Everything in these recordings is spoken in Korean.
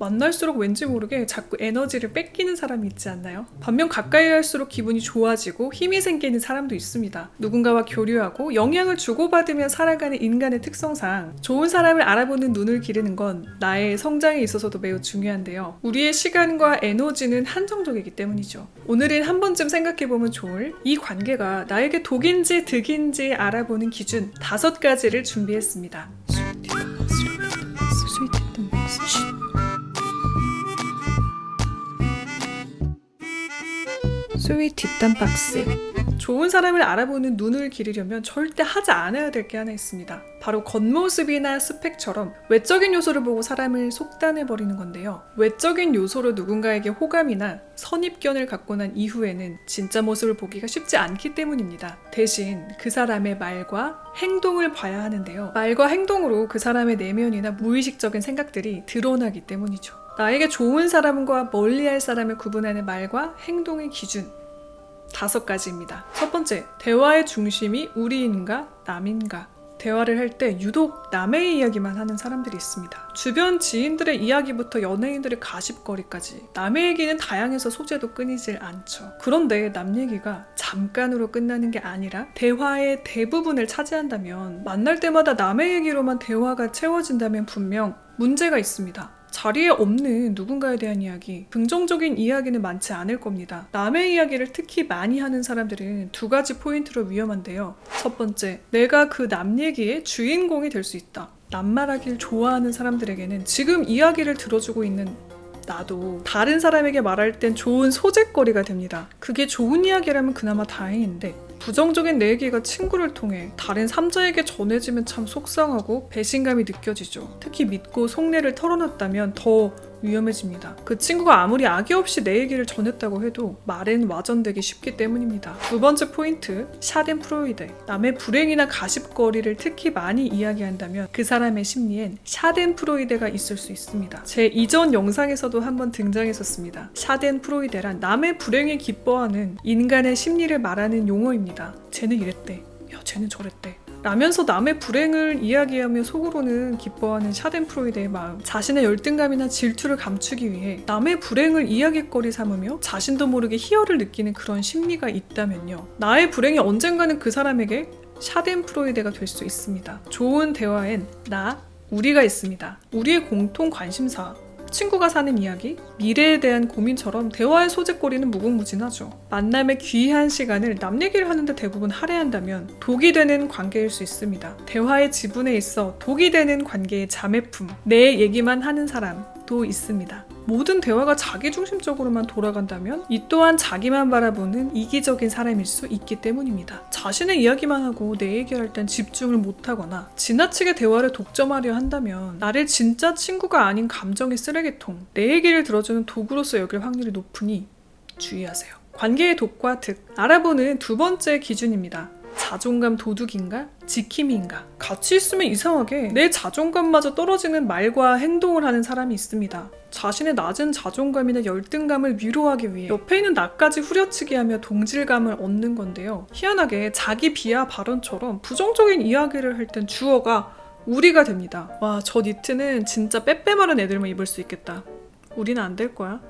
만날수록 왠지 모르게 자꾸 에너지를 뺏기는 사람이 있지 않나요? 반면 가까이 할수록 기분이 좋아지고 힘이 생기는 사람도 있습니다. 누군가와 교류하고 영향을 주고받으며 살아가는 인간의 특성상 좋은 사람을 알아보는 눈을 기르는 건 나의 성장에 있어서도 매우 중요한데요. 우리의 시간과 에너지는 한정적이기 때문이죠. 오늘은 한 번쯤 생각해보면 좋을 이 관계가 나에게 독인지 득인지 알아보는 기준 5가지를 준비했습니다. 스윗 뒷담 박스. 좋은 사람을 알아보는 눈을 기르려면 절대 하지 않아야 될 게 하나 있습니다. 바로 겉모습이나 스펙처럼 외적인 요소를 보고 사람을 속단해버리는 건데요. 외적인 요소로 누군가에게 호감이나 선입견을 갖고 난 이후에는 진짜 모습을 보기가 쉽지 않기 때문입니다. 대신 그 사람의 말과 행동을 봐야 하는데요. 말과 행동으로 그 사람의 내면이나 무의식적인 생각들이 드러나기 때문이죠. 나에게 좋은 사람과 멀리할 사람을 구분하는 말과 행동의 기준 5가지입니다. 첫 번째, 대화의 중심이 우리인가 남인가. 대화를 할 때 유독 남의 이야기만 하는 사람들이 있습니다. 주변 지인들의 이야기부터 연예인들의 가십거리까지 남의 얘기는 다양해서 소재도 끊이질 않죠. 그런데 남 얘기가 잠깐으로 끝나는 게 아니라 대화의 대부분을 차지한다면, 만날 때마다 남의 얘기로만 대화가 채워진다면 분명 문제가 있습니다. 자리에 없는 누군가에 대한 이야기, 긍정적인 이야기는 많지 않을 겁니다. 남의 이야기를 특히 많이 하는 사람들은 2가지 포인트로 위험한데요. 첫 번째, 내가 그 남 얘기의 주인공이 될 수 있다. 남말하기를 좋아하는 사람들에게는 지금 이야기를 들어주고 있는 나도 다른 사람에게 말할 땐 좋은 소재거리가 됩니다. 그게 좋은 이야기라면 그나마 다행인데, 부정적인 내 얘기가 친구를 통해 다른 3자에게 전해지면 참 속상하고 배신감이 느껴지죠. 특히 믿고 속내를 털어놨다면 더 위험해집니다. 그 친구가 아무리 악의 없이 내 얘기를 전했다고 해도 말은 와전되기 쉽기 때문입니다. 2번째 포인트, 샤덴프로이데. 남의 불행이나 가십거리를 특히 많이 이야기한다면 그 사람의 심리엔 샤덴프로이데가 있을 수 있습니다. 제 이전 영상에서도 한번 등장했었습니다. 샤덴프로이데란 남의 불행에 기뻐하는 인간의 심리를 말하는 용어입니다. 쟤는 이랬대. 야, 쟤는 저랬대. 라면서 남의 불행을 이야기하며 속으로는 기뻐하는 샤덴프로이드의 마음, 자신의 열등감이나 질투를 감추기 위해 남의 불행을 이야깃거리 삼으며 자신도 모르게 희열을 느끼는 그런 심리가 있다면요, 나의 불행이 언젠가는 그 사람에게 샤덴프로이드가 될 수 있습니다. 좋은 대화엔 우리가 있습니다. 우리의 공통 관심사, 친구가 사는 이야기, 미래에 대한 고민처럼 대화의 소재거리는 무궁무진하죠. 만남의 귀한 시간을 남 얘기를 하는데 대부분 할애한다면 독이 되는 관계일 수 있습니다. 대화의 지분에 있어 독이 되는 관계의 자매품, 내 얘기만 하는 사람도 있습니다. 모든 대화가 자기중심적으로만 돌아간다면 이 또한 자기만 바라보는 이기적인 사람일 수 있기 때문입니다. 자신의 이야기만 하고 내 얘기할 땐 집중을 못하거나 지나치게 대화를 독점하려 한다면 나를 진짜 친구가 아닌 감정의 쓰레기통, 내 얘기를 들어주는 도구로서 여길 확률이 높으니 주의하세요. 관계의 독과 득, 알아보는 2번째 기준입니다. 자존감 도둑인가? 지킴이인가? 같이 있으면 이상하게 내 자존감마저 떨어지는 말과 행동을 하는 사람이 있습니다. 자신의 낮은 자존감이나 열등감을 위로하기 위해 옆에 있는 나까지 후려치게 하며 동질감을 얻는 건데요. 희한하게 자기 비하 발언처럼 부정적인 이야기를 할 땐 주어가 우리가 됩니다. 와, 저 니트는 진짜 빼빼 마른 애들만 입을 수 있겠다. 우리는 안 될 거야.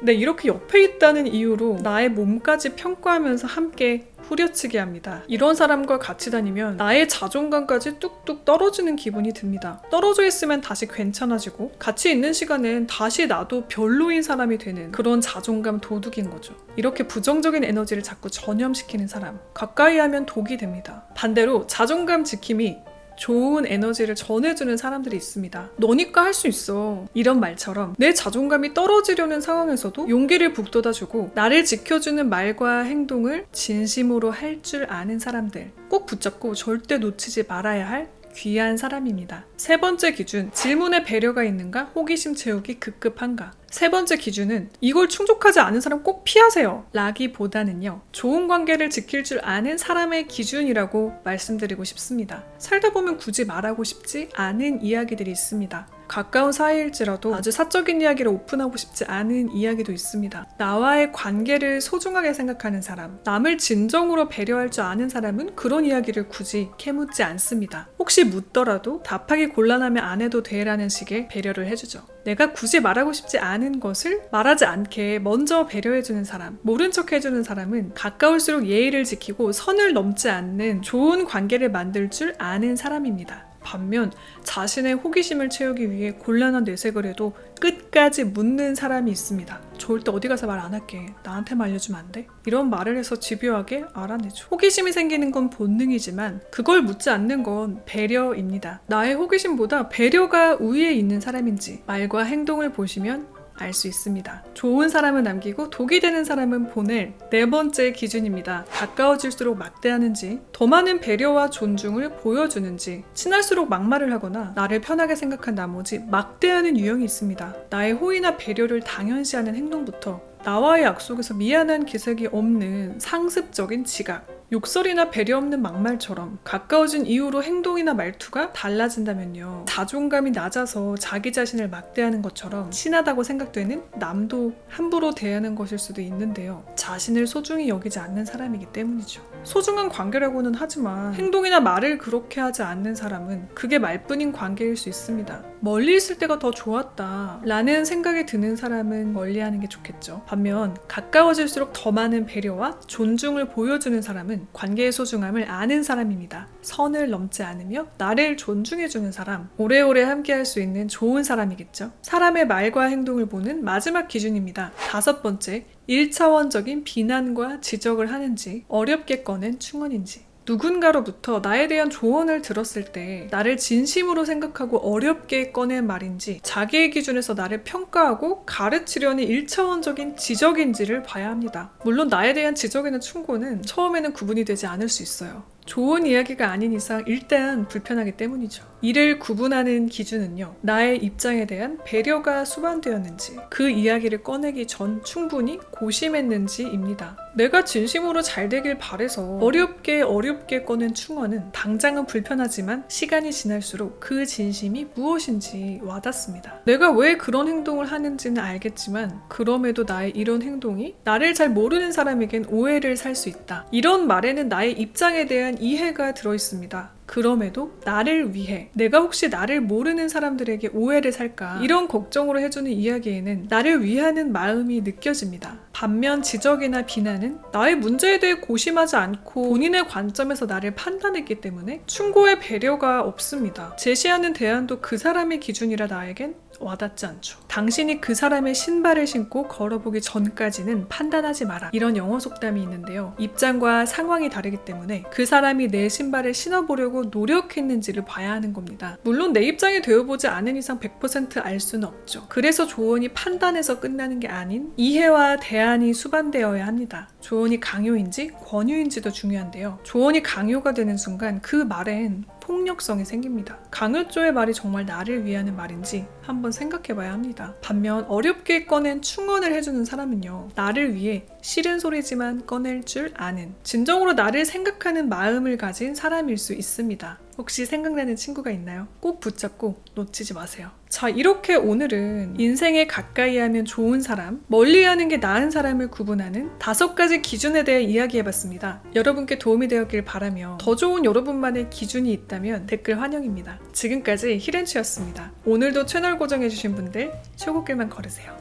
네, 이렇게 옆에 있다는 이유로 나의 몸까지 평가하면서 함께 후려치게 합니다. 이런 사람과 같이 다니면 나의 자존감까지 뚝뚝 떨어지는 기분이 듭니다. 떨어져 있으면 다시 괜찮아지고 같이 있는 시간엔 다시 나도 별로인 사람이 되는 그런 자존감 도둑인 거죠. 이렇게 부정적인 에너지를 자꾸 전염시키는 사람, 가까이 하면 독이 됩니다. 반대로 자존감 지킴이 좋은 에너지를 전해주는 사람들이 있습니다. 너니까 할 수 있어. 이런 말처럼 내 자존감이 떨어지려는 상황에서도 용기를 북돋아주고 나를 지켜주는 말과 행동을 진심으로 할 줄 아는 사람들, 꼭 붙잡고 절대 놓치지 말아야 할 귀한 사람입니다. 3번째 기준, 질문에 배려가 있는가? 호기심 채우기 급급한가? 3번째 기준은 이걸 충족하지 않은 사람 꼭 피하세요 라기보다는요, 좋은 관계를 지킬 줄 아는 사람의 기준이라고 말씀드리고 싶습니다. 살다 보면 굳이 말하고 싶지 않은 이야기들이 있습니다. 가까운 사이일지라도 아주 사적인 이야기를 오픈하고 싶지 않은 이야기도 있습니다. 나와의 관계를 소중하게 생각하는 사람, 남을 진정으로 배려할 줄 아는 사람은 그런 이야기를 굳이 캐묻지 않습니다. 혹시 묻더라도 답하기 곤란하면 안 해도 돼라는 식의 배려를 해주죠. 내가 굳이 말하고 싶지 않은 것을 말하지 않게 먼저 배려해주는 사람, 모른 척 해주는 사람은 가까울수록 예의를 지키고 선을 넘지 않는 좋은 관계를 만들 줄 아는 사람입니다. 반면 자신의 호기심을 채우기 위해 곤란한 내색을 해도 끝까지 묻는 사람이 있습니다. 절대 어디 가서 말 안 할게. 나한테만 알려주면 안 돼? 이런 말을 해서 집요하게 알아내죠. 호기심이 생기는 건 본능이지만 그걸 묻지 않는 건 배려입니다. 나의 호기심보다 배려가 우위에 있는 사람인지 말과 행동을 보시면 알 수 있습니다. 좋은 사람은 남기고 독이 되는 사람은 보낼 네 번째 기준입니다. 가까워질수록 막대하는지, 더 많은 배려와 존중을 보여주는지, 친할수록 막말을 하거나 나를 편하게 생각한 나머지 막대하는 유형이 있습니다. 나의 호의나 배려를 당연시하는 행동부터 나와의 약속에서 미안한 기색이 없는 상습적인 지각, 욕설이나 배려 없는 막말처럼 가까워진 이후로 행동이나 말투가 달라진다면요. 자존감이 낮아서 자기 자신을 막대하는 것처럼 친하다고 생각되는 남도 함부로 대하는 것일 수도 있는데요. 자신을 소중히 여기지 않는 사람이기 때문이죠. 소중한 관계라고는 하지만 행동이나 말을 그렇게 하지 않는 사람은 그게 말뿐인 관계일 수 있습니다. 멀리 있을 때가 더 좋았다 라는 생각이 드는 사람은 멀리하는 게 좋겠죠. 반면 가까워질수록 더 많은 배려와 존중을 보여주는 사람은 관계의 소중함을 아는 사람입니다. 선을 넘지 않으며 나를 존중해주는 사람, 오래오래 함께할 수 있는 좋은 사람이겠죠. 사람의 말과 행동을 보는 마지막 기준입니다. 5번째, 1차원적인 비난과 지적을 하는지, 어렵게 꺼낸 충언인지. 누군가로부터 나에 대한 조언을 들었을 때 나를 진심으로 생각하고 어렵게 꺼낸 말인지, 자기의 기준에서 나를 평가하고 가르치려는 1차원적인 지적인지를 봐야 합니다. 물론 나에 대한 지적이나 충고는 처음에는 구분이 되지 않을 수 있어요. 좋은 이야기가 아닌 이상 일단 불편하기 때문이죠. 이를 구분하는 기준은요, 나의 입장에 대한 배려가 수반되었는지, 그 이야기를 꺼내기 전 충분히 고심했는지입니다. 내가 진심으로 잘 되길 바래서 어렵게 꺼낸 충언은 당장은 불편하지만 시간이 지날수록 그 진심이 무엇인지 와닿습니다. 내가 왜 그런 행동을 하는지는 알겠지만 그럼에도 나의 이런 행동이 나를 잘 모르는 사람에겐 오해를 살 수 있다. 이런 말에는 나의 입장에 대한 이해가 들어있습니다. 그럼에도 나를 위해, 내가 혹시 나를 모르는 사람들에게 오해를 살까, 이런 걱정으로 해주는 이야기에는 나를 위하는 마음이 느껴집니다. 반면 지적이나 비난은 나의 문제에 대해 고심하지 않고 본인의 관점에서 나를 판단했기 때문에 충고의 배려가 없습니다. 제시하는 대안도 그 사람의 기준이라 나에겐 와닿지 않죠. 당신이 그 사람의 신발을 신고 걸어보기 전까지는 판단하지 마라. 이런 영어 속담이 있는데요. 입장과 상황이 다르기 때문에 그 사람이 내 신발을 신어보려고 노력했는지를 봐야 하는 겁니다. 물론 내 입장이 되어보지 않은 이상 100% 알 수는 없죠. 그래서 조언이 판단에서 끝나는 게 아닌 이해와 대안이 수반되어야 합니다. 조언이 강요인지 권유인지도 중요한데요. 조언이 강요가 되는 순간 그 말엔 폭력성이 생깁니다. 강요조의 말이 정말 나를 위하는 말인지 한번 생각해봐야 합니다. 반면 어렵게 꺼낸 충언을 해주는 사람은요, 나를 위해 싫은 소리지만 꺼낼 줄 아는, 진정으로 나를 생각하는 마음을 가진 사람일 수 있습니다. 혹시 생각나는 친구가 있나요? 꼭 붙잡고 놓치지 마세요. 자, 이렇게 오늘은 인생에 가까이 하면 좋은 사람, 멀리 하는 게 나은 사람을 구분하는 5가지 기준에 대해 이야기해봤습니다. 여러분께 도움이 되었길 바라며 더 좋은 여러분만의 기준이 있다면 댓글 환영입니다. 지금까지 히렌츠였습니다. 오늘도 채널 고정해주신 분들 최고길만 걸으세요.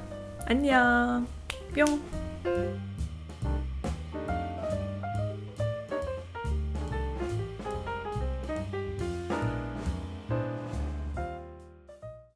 안녕. 뿅.